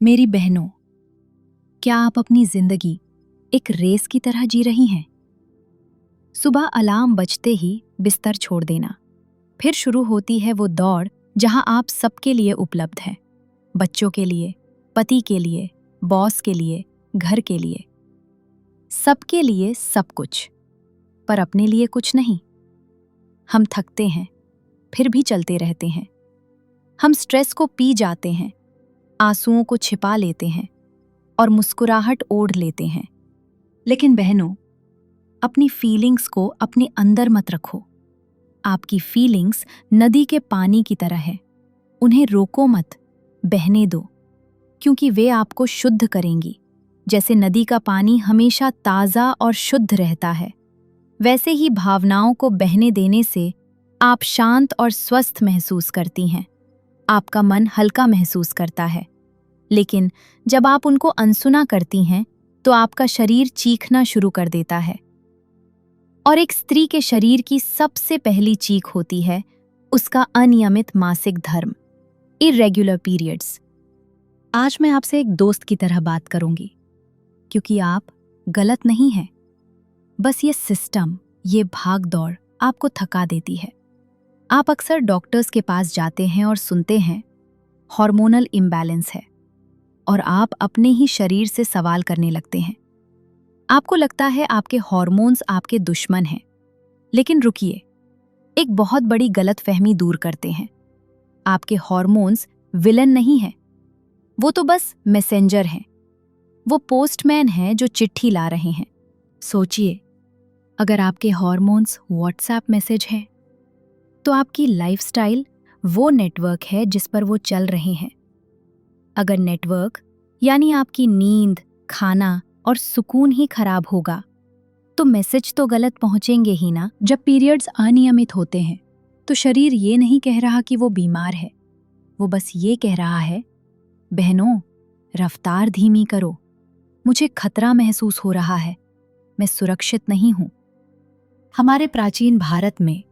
मेरी बहनों, क्या आप अपनी जिंदगी एक रेस की तरह जी रही हैं? सुबह अलार्म बजते ही बिस्तर छोड़ देना, फिर शुरू होती है वो दौड़ जहां आप सबके लिए उपलब्ध हैं। बच्चों के लिए, पति के लिए, बॉस के लिए, घर के लिए, सबके लिए सब कुछ, पर अपने लिए कुछ नहीं। हम थकते हैं, फिर भी चलते रहते हैं। हम स्ट्रेस को पी जाते हैं, आंसुओं को छिपा लेते हैं और मुस्कुराहट ओढ़ लेते हैं। लेकिन बहनों, अपनी फीलिंग्स को अपने अंदर मत रखो। आपकी फीलिंग्स नदी के पानी की तरह है। उन्हें रोको मत, बहने दो, क्योंकि वे आपको शुद्ध करेंगी। जैसे नदी का पानी हमेशा ताज़ा और शुद्ध रहता है, वैसे ही भावनाओं को बहने देने से आप शांत और स्वस्थ महसूस करती हैं। आपका मन हल्का महसूस करता है। लेकिन जब आप उनको अनसुना करती हैं, तो आपका शरीर चीखना शुरू कर देता है। और एक स्त्री के शरीर की सबसे पहली चीख होती है उसका अनियमित मासिक धर्म, इर्रेगुलर पीरियड्स। आज मैं आपसे एक दोस्त की तरह बात करूंगी, क्योंकि आप गलत नहीं हैं। बस ये सिस्टम, ये भाग दौड़ आपको थका देती है। आप अक्सर डॉक्टर्स के पास जाते हैं और सुनते हैं हार्मोनल इम्बैलेंस है, और आप अपने ही शरीर से सवाल करने लगते हैं। आपको लगता है आपके हार्मोन्स आपके दुश्मन हैं। लेकिन रुकिए, एक बहुत बड़ी गलतफहमी दूर करते हैं। आपके हार्मोन्स विलन नहीं हैं। वो तो बस मैसेंजर हैं। वो पोस्टमैन हैं जो चिट्ठी ला रहे हैं। सोचिए, अगर आपके हार्मोन्स व्हाट्सएप मैसेज हैं, तो आपकी लाइफस्टाइल वो नेटवर्क है जिस पर वो चल रहे हैं। अगर नेटवर्क यानी आपकी नींद, खाना और सुकून ही खराब होगा, तो मैसेज तो गलत पहुंचेंगे ही ना। जब पीरियड्स अनियमित होते हैं, तो शरीर ये नहीं कह रहा कि वो बीमार है। वो बस ये कह रहा है, बहनों, रफ्तार धीमी करो, मुझे खतरा महसूस हो रहा है, मैं सुरक्षित नहीं हूं। हमारे प्राचीन भारत में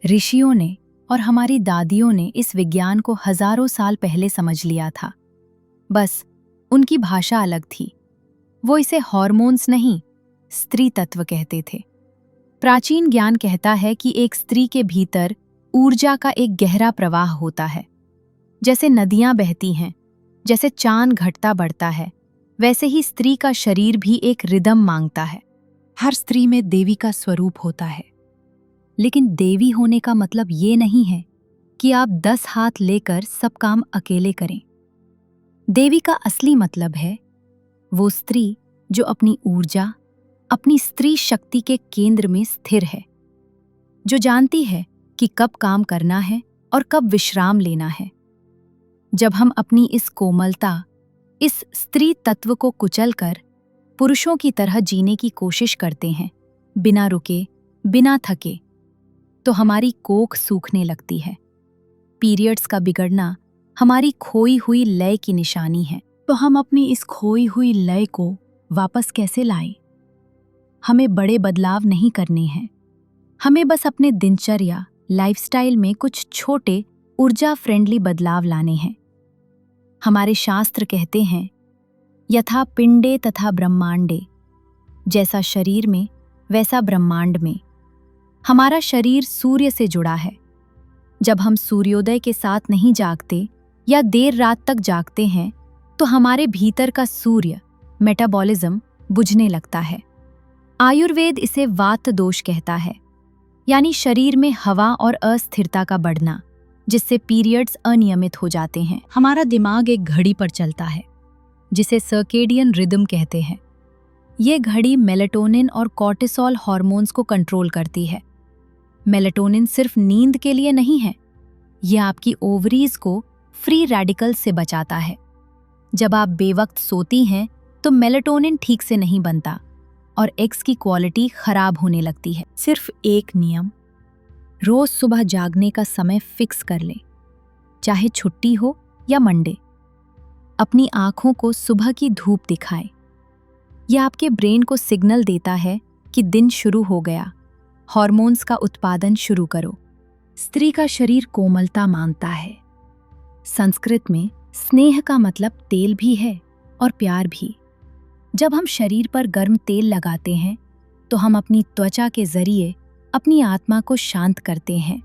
ऋषियों ने और हमारी दादियों ने इस विज्ञान को हजारों साल पहले समझ लिया था। बस उनकी भाषा अलग थी। वो इसे हार्मोन्स नहीं, स्त्री तत्व कहते थे। प्राचीन ज्ञान कहता है कि एक स्त्री के भीतर ऊर्जा का एक गहरा प्रवाह होता है। जैसे नदियां बहती हैं, जैसे चांद घटता बढ़ता है, वैसे ही स्त्री का शरीर भी एक रिदम मांगता है। हर स्त्री में देवी का स्वरूप होता है। लेकिन देवी होने का मतलब ये नहीं है कि आप 10 हाथ लेकर सब काम अकेले करें। देवी का असली मतलब है वो स्त्री जो अपनी ऊर्जा, अपनी स्त्री शक्ति के केंद्र में स्थिर है, जो जानती है कि कब काम करना है और कब विश्राम लेना है। जब हम अपनी इस कोमलता, इस स्त्री तत्व को कुचलकर पुरुषों की तरह जीने की कोशिश करते हैं, बिना रुके, बिना थके, तो हमारी कोख सूखने लगती है। पीरियड्स का बिगड़ना हमारी खोई हुई लय की निशानी है। तो हम अपनी इस खोई हुई लय को वापस कैसे लाएं? हमें बड़े बदलाव नहीं करने हैं। हमें बस अपने दिनचर्या, लाइफस्टाइल में कुछ छोटे ऊर्जा फ्रेंडली बदलाव लाने हैं। हमारे शास्त्र कहते हैं, यथा पिंडे तथा ब्रह्मांडे, जैसा शरीर में वैसा ब्रह्मांड में। हमारा शरीर सूर्य से जुड़ा है। जब हम सूर्योदय के साथ नहीं जागते या देर रात तक जागते हैं, तो हमारे भीतर का सूर्य, मेटाबॉलिज्म, बुझने लगता है। आयुर्वेद इसे वात दोष कहता है, यानी शरीर में हवा और अस्थिरता का बढ़ना, जिससे पीरियड्स अनियमित हो जाते हैं। हमारा दिमाग एक घड़ी पर चलता है, जिसे सर्केडियन रिदम कहते हैं। ये घड़ी मेलेटोनिन और कॉर्टिसोल हार्मोन्स को कंट्रोल करती है। मेलेटोनिन सिर्फ नींद के लिए नहीं है, यह आपकी ओवरीज को फ्री रेडिकल्स से बचाता है। जब आप बेवक्त सोती हैं, तो मेलेटोनिन ठीक से नहीं बनता और एग्स की क्वालिटी खराब होने लगती है। सिर्फ एक नियम, रोज सुबह जागने का समय फिक्स कर लें, चाहे छुट्टी हो या मंडे। अपनी आंखों को सुबह की धूप दिखाएं। यह आपके ब्रेन को सिग्नल देता है कि दिन शुरू हो गया, हार्मोन्स का उत्पादन शुरू करो। स्त्री का शरीर कोमलता मांगता है। संस्कृत में स्नेह का मतलब तेल भी है और प्यार भी। जब हम शरीर पर गर्म तेल लगाते हैं तो हम अपनी त्वचा के जरिए अपनी आत्मा को शांत करते हैं।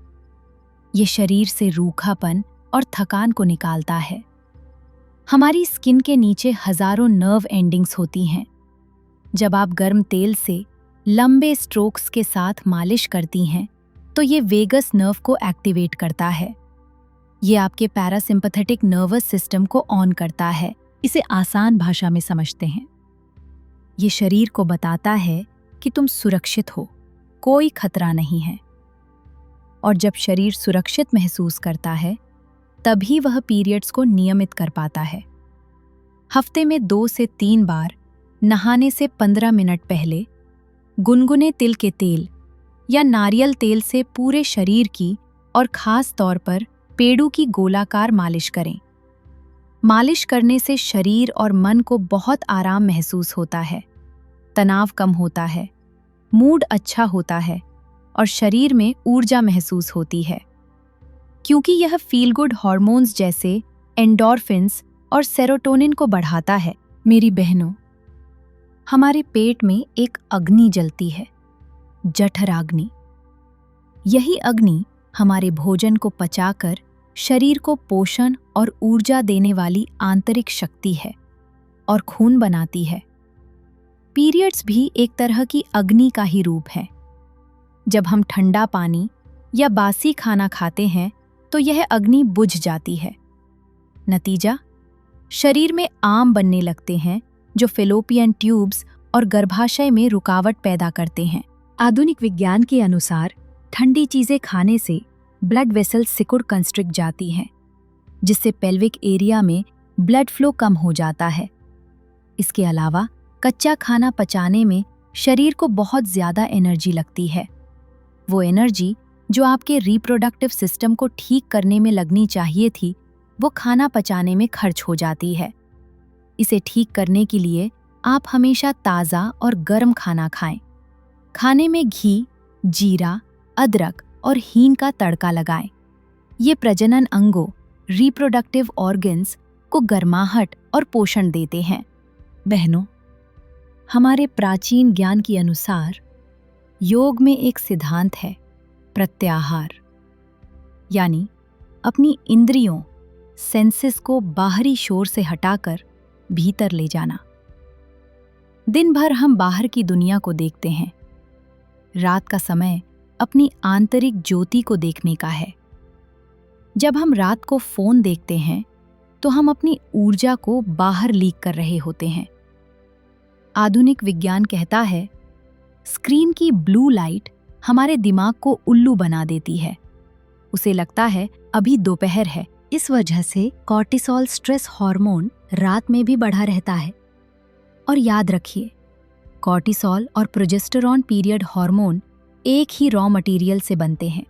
ये शरीर से रूखापन और थकान को निकालता है। हमारी स्किन के नीचे हजारों नर्व एंडिंग्स होती हैं। जब आप गर्म तेल से लंबे स्ट्रोक्स के साथ मालिश करती हैं तो ये वेगस नर्व को एक्टिवेट करता है। ये आपके पैरासिम्पैथेटिक नर्वस सिस्टम को ऑन करता है। इसे आसान भाषा में समझते हैं। ये शरीर को बताता है कि तुम सुरक्षित हो, कोई खतरा नहीं है। और जब शरीर सुरक्षित महसूस करता है तभी वह पीरियड्स को नियमित कर पाता है। हफ्ते में 2 से 3 बार नहाने से 15 मिनट पहले गुनगुने तिल के तेल या नारियल तेल से पूरे शरीर की और खास तौर पर पेड़ों की गोलाकार मालिश करें। मालिश करने से शरीर और मन को बहुत आराम महसूस होता है, तनाव कम होता है, मूड अच्छा होता है और शरीर में ऊर्जा महसूस होती है। क्योंकि यह फील गुड हार्मोन्स जैसे एंडोर्फिन्स और सेरोटोनिन को बढ़ाता है। मेरी बहनों, हमारे पेट में एक अग्नि जलती है, जठराग्नि। यही अग्नि हमारे भोजन को पचाकर शरीर को पोषण और ऊर्जा देने वाली आंतरिक शक्ति है और खून बनाती है। पीरियड्स भी एक तरह की अग्नि का ही रूप है। जब हम ठंडा पानी या बासी खाना खाते हैं तो यह अग्नि बुझ जाती है। नतीजा, शरीर में आम बनने लगते हैं जो फेलोपियन ट्यूब्स और गर्भाशय में रुकावट पैदा करते हैं। आधुनिक विज्ञान के अनुसार ठंडी चीजें खाने से ब्लड वेसल सिकुड़ कंस्ट्रिक्ट जाती हैं, जिससे पेल्विक एरिया में ब्लड फ्लो कम हो जाता है। इसके अलावा कच्चा खाना पचाने में शरीर को बहुत ज्यादा एनर्जी लगती है। वो एनर्जी जो आपके रिप्रोडक्टिव सिस्टम को ठीक करने में लगनी चाहिए थी, वो खाना पचाने में खर्च हो जाती है। इसे ठीक करने के लिए आप हमेशा ताज़ा और गर्म खाना खाएं। खाने में घी, जीरा, अदरक और हींग का तड़का लगाएं। ये प्रजनन अंगों, रिप्रोडक्टिव ऑर्गन्स को गर्माहट और पोषण देते हैं। बहनों, हमारे प्राचीन ज्ञान के अनुसार योग में एक सिद्धांत है, प्रत्याहार, यानी अपनी इंद्रियों, सेंसेस को बाहरी शोर से हटाकर भीतर ले जाना। दिन भर हम बाहर की दुनिया को देखते हैं। रात का समय अपनी आंतरिक ज्योति को देखने का है। जब हम रात को फोन देखते हैं तो हम अपनी ऊर्जा को बाहर लीक कर रहे होते हैं। आधुनिक विज्ञान कहता है, स्क्रीन की ब्लू लाइट हमारे दिमाग को उल्लू बना देती है। उसे लगता है अभी दोपहर है। इस वजह से कॉर्टिसोल स्ट्रेस हार्मोन रात में भी बढ़ा रहता है। और याद रखिए, कॉर्टिसोल और प्रोजेस्टेरॉन पीरियड हार्मोन एक ही रॉ मटेरियल से बनते हैं।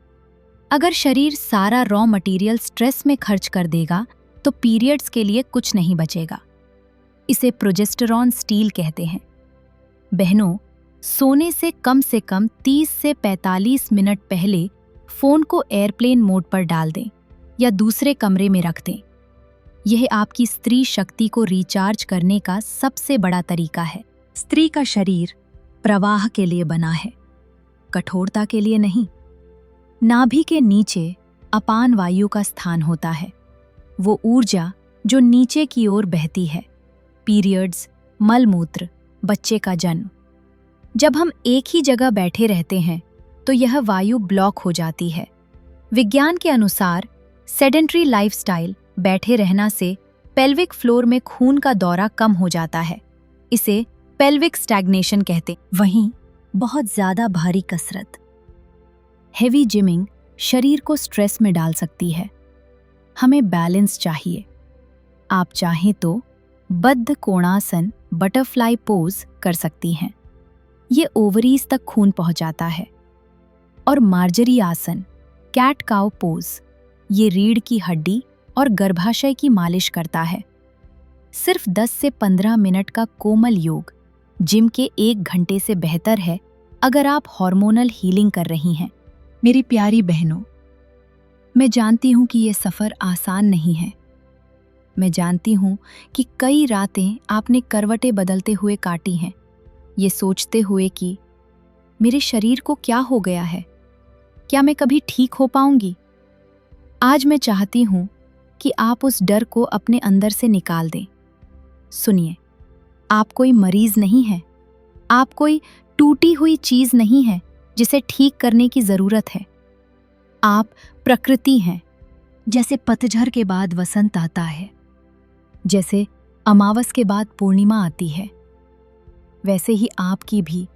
अगर शरीर सारा रॉ मटेरियल स्ट्रेस में खर्च कर देगा तो पीरियड्स के लिए कुछ नहीं बचेगा। इसे प्रोजेस्टेरॉन स्टील कहते हैं। बहनों, सोने से कम 30 से 45 मिनट पहले फोन को एयरप्लेन मोड पर डाल दें या दूसरे कमरे में रख दें। यह आपकी स्त्री शक्ति को रिचार्ज करने का सबसे बड़ा तरीका है। स्त्री का शरीर प्रवाह के लिए बना है, कठोरता के लिए नहीं। नाभि के नीचे अपान वायु का स्थान होता है, वो ऊर्जा जो नीचे की ओर बहती है। पीरियड्स, मलमूत्र, बच्चे का जन्म। जब हम एक ही जगह बैठे रहते हैं तो यह वायु ब्लॉक हो जाती है। विज्ञान के अनुसार सेडेंट्री लाइफस्टाइल, बैठे रहना से पेल्विक फ्लोर में खून का दौरा कम हो जाता है। इसे पेल्विक स्टैग्नेशन कहते। वहीं बहुत ज्यादा भारी कसरत, हेवी जिमिंग शरीर को स्ट्रेस में डाल सकती है। हमें बैलेंस चाहिए। आप चाहें तो बद्ध कोणासन, बटरफ्लाई पोज कर सकती हैं। ये ओवरीज तक खून पहुंचाता है। और मार्जरी आसन, कैट काउ पोज, ये रीढ़ की हड्डी और गर्भाशय की मालिश करता है। सिर्फ 10 से 15 मिनट का कोमल योग जिम के 1 घंटे से बेहतर है अगर आप हार्मोनल हीलिंग कर रही हैं। मेरी प्यारी बहनों, मैं जानती हूं कि ये सफ़र आसान नहीं है। मैं जानती हूँ कि कई रातें आपने करवटें बदलते हुए काटी हैं, ये सोचते हुए कि मेरे शरीर को क्या हो गया है, क्या मैं कभी ठीक हो पाऊंगी। आज मैं चाहती हूँ कि आप उस डर को अपने अंदर से निकाल दें। सुनिए, आप कोई मरीज नहीं है, आप कोई टूटी हुई चीज नहीं है जिसे ठीक करने की जरूरत है। आप प्रकृति हैं। जैसे पतझड़ के बाद वसंत आता है, जैसे अमावस के बाद पूर्णिमा आती है, वैसे ही आपकी भी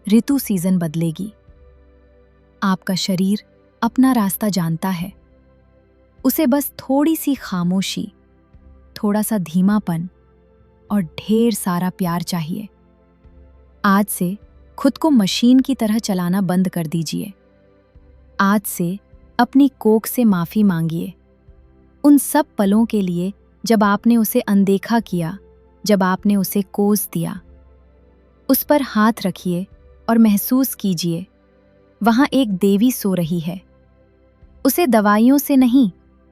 ऋतु सीजन बदलेगी। आपका शरीर अपना रास्ता जानता है, उसे बस थोड़ी सी खामोशी, थोड़ा सा धीमापन और ढेर सारा प्यार चाहिए। आज से खुद को मशीन की तरह चलाना बंद कर दीजिए। आज से अपनी कोख से माफी मांगिए, उन सब पलों के लिए जब आपने उसे अनदेखा किया, जब आपने उसे कोस दिया। उस पर हाथ रखिए और महसूस कीजिए, वहां एक देवी सो रही है। उसे दवाइयों से नहीं,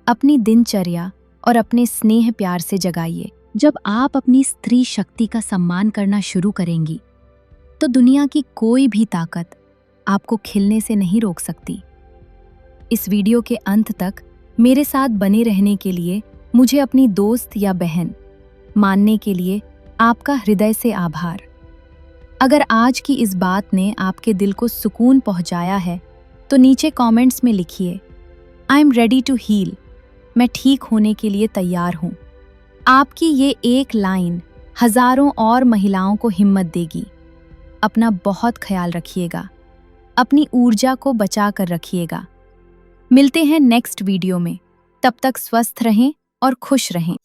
अपनी दिनचर्या और अपने स्नेह प्यार से जगाइए। जब आप अपनी स्त्री शक्ति का सम्मान करना शुरू करेंगी, तो दुनिया की कोई भी ताकत आपको खिलने से नहीं रोक सकती। इस वीडियो के अंत तक मेरे साथ बने रहने के लिए मुझे अपनी दोस्त या बहन मानने के लिए आपका हृदय से आभार। अगर आज की इस बात ने आपके दिल को सुकून पहुंचाया है, तो नीचे कमेंट्स में लिखिए, I am ready to heal. मैं ठीक होने के लिए तैयार हूँ। आपकी ये एक लाइन हजारों और महिलाओं को हिम्मत देगी। अपना बहुत ख्याल रखिएगा, अपनी ऊर्जा को बचा कर रखिएगा। मिलते हैं नेक्स्ट वीडियो में। तब तक स्वस्थ रहें और खुश रहें।